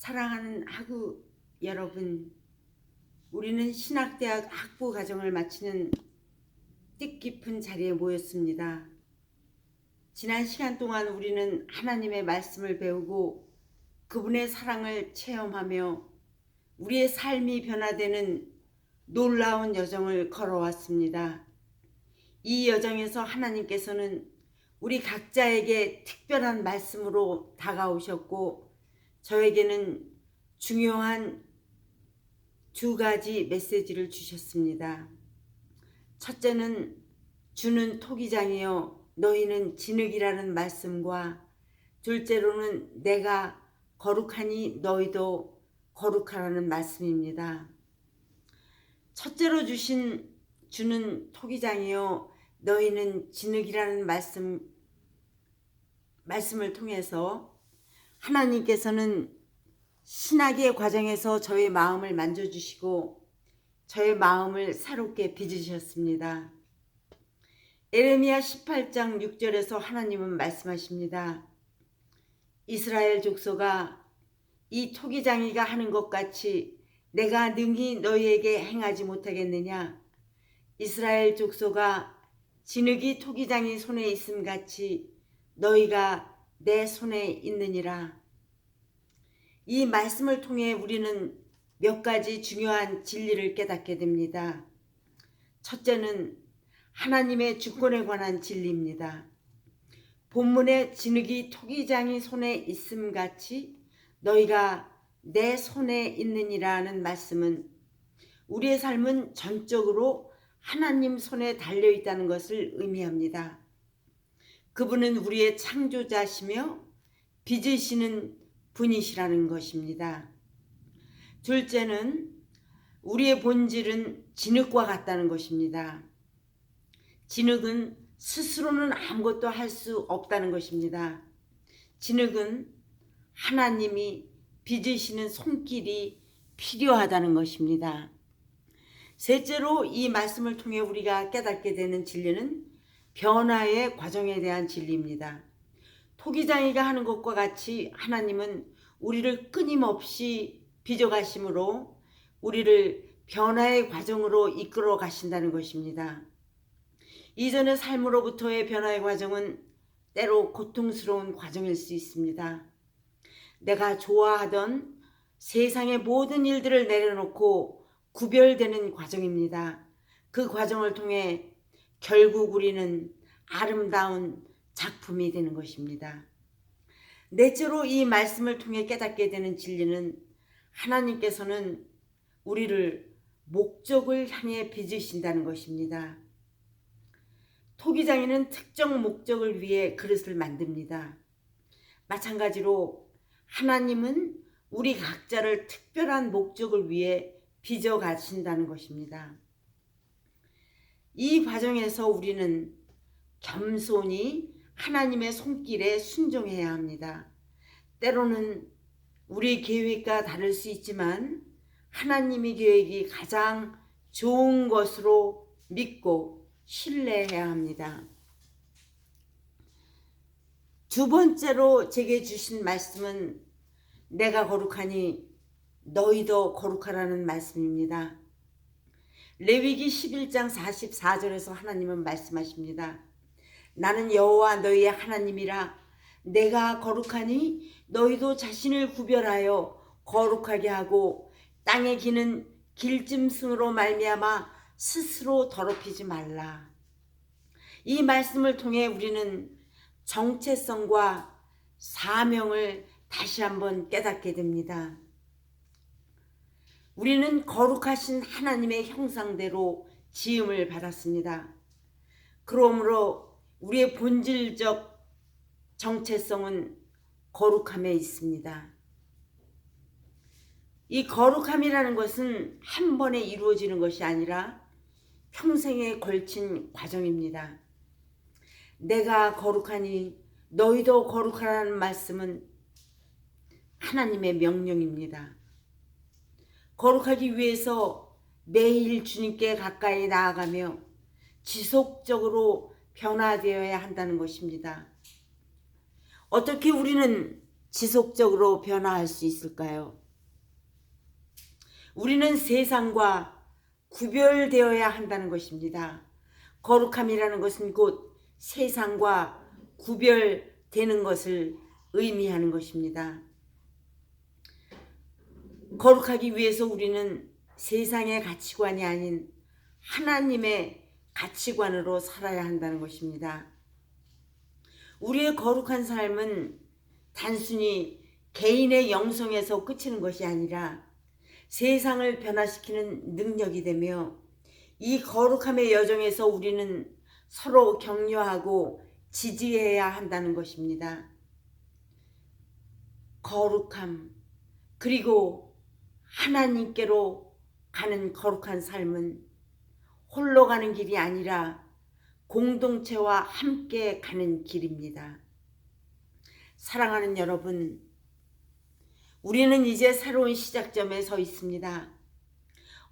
사랑하는 학우 여러분, 우리는 신학대학 학부 과정을 마치는 뜻깊은 자리에 모였습니다. 지난 시간 동안 우리는 하나님의 말씀을 배우고 그분의 사랑을 체험하며 우리의 삶이 변화되는 놀라운 여정을 걸어왔습니다. 이 여정에서 하나님께서는 우리 각자에게 특별한 말씀으로 다가오셨고 저에게는 중요한 두 가지 메시지를 주셨습니다. 첫째는 주는 토기장이여 너희는 진흙이라는 말씀과 둘째로는 내가 거룩하니 너희도 거룩하라는 말씀입니다. 첫째로 주는 토기장이여 너희는 진흙이라는 말씀을 통해서 하나님께서는 신학의 과정에서 저의 마음을 만져주시고 저의 마음을 새롭게 빚으셨습니다. 에레미야 18장 6절에서 하나님은 말씀하십니다. 이스라엘 족속아 이 토기장이가 하는 것 같이 내가 능히 너희에게 행하지 못하겠느냐. 이스라엘 족속아 진흙이 토기장이 손에 있음 같이 너희가 내 손에 있느니라. 이 말씀을 통해 우리는 몇 가지 중요한 진리를 깨닫게 됩니다. 첫째는 하나님의 주권에 관한 진리입니다. 본문의 진흙이 토기장이 손에 있음 같이 너희가 내 손에 있느니라는 말씀은 우리의 삶은 전적으로 하나님 손에 달려있다는 것을 의미합니다. 그분은 우리의 창조자시며 빚으시는 분이시라는 것입니다. 둘째는 우리의 본질은 진흙과 같다는 것입니다. 진흙은 스스로는 아무것도 할 수 없다는 것입니다. 진흙은 하나님이 빚으시는 손길이 필요하다는 것입니다. 셋째로 이 말씀을 통해 우리가 깨닫게 되는 진리는 변화의 과정에 대한 진리입니다. 토기장이가 하는 것과 같이 하나님은 우리를 끊임없이 빚어가심으로 우리를 변화의 과정으로 이끌어 가신다는 것입니다. 이전의 삶으로부터의 변화의 과정은 때로 고통스러운 과정일 수 있습니다. 내가 좋아하던 세상의 모든 일들을 내려놓고 구별되는 과정입니다. 그 과정을 통해 결국 우리는 아름다운 작품이 되는 것입니다. 넷째로 이 말씀을 통해 깨닫게 되는 진리는 하나님께서는 우리를 목적을 향해 빚으신다는 것입니다. 토기장이는 특정 목적을 위해 그릇을 만듭니다. 마찬가지로 하나님은 우리 각자를 특별한 목적을 위해 빚어 가신다는 것입니다. 이 과정에서 우리는 겸손히 하나님의 손길에 순종해야 합니다. 때로는 우리 계획과 다를 수 있지만 하나님의 계획이 가장 좋은 것으로 믿고 신뢰해야 합니다. 두 번째로 제게 주신 말씀은 내가 거룩하니 너희도 거룩하라는 말씀입니다. 레위기 11장 44절에서 하나님은 말씀하십니다. 나는 여호와 너희의 하나님이라. 내가 거룩하니 너희도 자신을 구별하여 거룩하게 하고 땅에 기는 길짐승으로 말미암아 스스로 더럽히지 말라. 이 말씀을 통해 우리는 정체성과 사명을 다시 한번 깨닫게 됩니다. 우리는 거룩하신 하나님의 형상대로 지음을 받았습니다. 그러므로 우리의 본질적 정체성은 거룩함에 있습니다. 이 거룩함이라는 것은 한 번에 이루어지는 것이 아니라 평생에 걸친 과정입니다. 내가 거룩하니 너희도 거룩하라는 말씀은 하나님의 명령입니다. 거룩하기 위해서 매일 주님께 가까이 나아가며 지속적으로 변화되어야 한다는 것입니다. 어떻게 우리는 지속적으로 변화할 수 있을까요? 우리는 세상과 구별되어야 한다는 것입니다. 거룩함이라는 것은 곧 세상과 구별되는 것을 의미하는 것입니다. 거룩하기 위해서 우리는 세상의 가치관이 아닌 하나님의 가치관으로 살아야 한다는 것입니다. 우리의 거룩한 삶은 단순히 개인의 영성에서 그치는 것이 아니라 세상을 변화시키는 능력이 되며, 이 거룩함의 여정에서 우리는 서로 격려하고 지지해야 한다는 것입니다. 거룩함, 그리고 하나님께로 가는 거룩한 삶은 홀로 가는 길이 아니라 공동체와 함께 가는 길입니다. 사랑하는 여러분, 우리는 이제 새로운 시작점에 서 있습니다.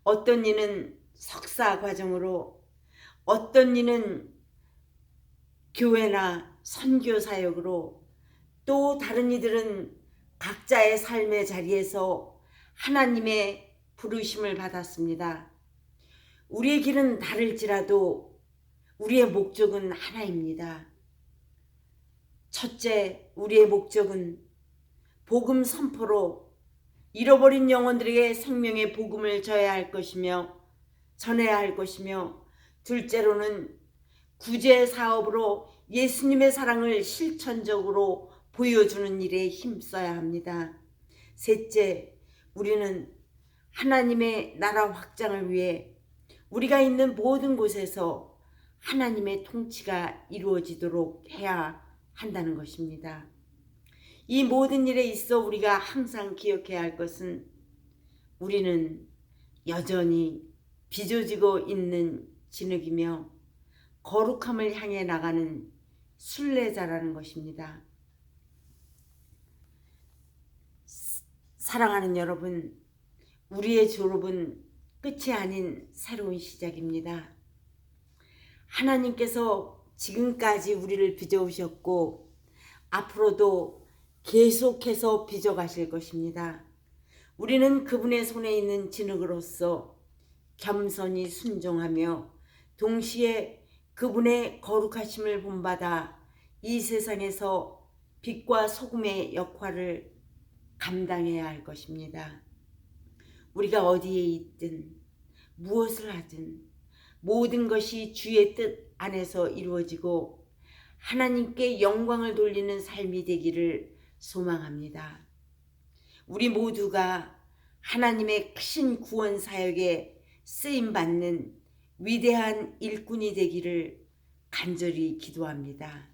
어떤 이는 석사 과정으로, 어떤 이는 교회나 선교 사역으로, 또 다른 이들은 각자의 삶의 자리에서 하나님의 부르심을 받았습니다. 우리의 길은 다를지라도 우리의 목적은 하나입니다. 첫째, 우리의 목적은 복음 선포로 잃어버린 영혼들에게 생명의 복음을 전해야 할 것이며, 둘째로는 구제 사업으로 예수님의 사랑을 실천적으로 보여주는 일에 힘써야 합니다. 셋째, 우리는 하나님의 나라 확장을 위해 우리가 있는 모든 곳에서 하나님의 통치가 이루어지도록 해야 한다는 것입니다. 이 모든 일에 있어 우리가 항상 기억해야 할 것은 우리는 여전히 빚어지고 있는 진흙이며 거룩함을 향해 나가는 순례자라는 것입니다. 사랑하는 여러분, 우리의 졸업은 끝이 아닌 새로운 시작입니다. 하나님께서 지금까지 우리를 빚어오셨고 앞으로도 계속해서 빚어가실 것입니다. 우리는 그분의 손에 있는 진흙으로서 겸손히 순종하며 동시에 그분의 거룩하심을 본받아 이 세상에서 빛과 소금의 역할을 감당해야 할 것입니다. 우리가 어디에 있든 무엇을 하든 모든 것이 주의 뜻 안에서 이루어지고 하나님께 영광을 돌리는 삶이 되기를 소망합니다. 우리 모두가 하나님의 크신 구원 사역에 쓰임받는 위대한 일꾼이 되기를 간절히 기도합니다.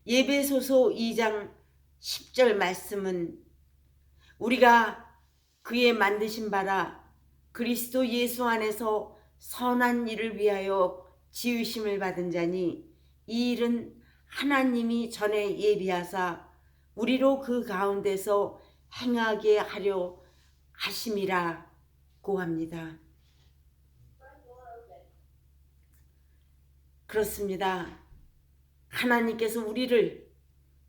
에베소서 2장 10절 말씀은 우리가 그의 만드신 바라 그리스도 예수 안에서 선한 일을 위하여 지으심을 받은 자니 이 일은 하나님이 전에 예비하사 우리로 그 가운데서 행하게 하려 하심이라고 합니다. 그렇습니다. 하나님께서 우리를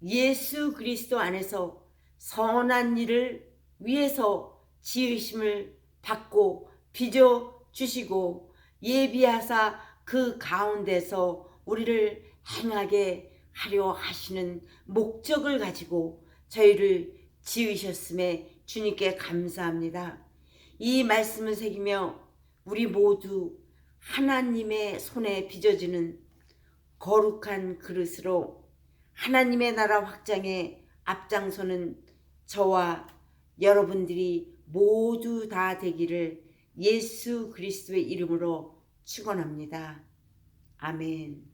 예수 그리스도 안에서 선한 일을 위해서 지으심을 받고 빚어 주시고 예비하사 그 가운데서 우리를 행하게 하려 하시는 목적을 가지고 저희를 지으셨음에 주님께 감사합니다. 이 말씀을 새기며 우리 모두 하나님의 손에 빚어지는 거룩한 그릇으로 하나님의 나라 확장에 앞장서는 저와 여러분들이 모두 다 되기를 예수 그리스도의 이름으로 축원합니다. 아멘.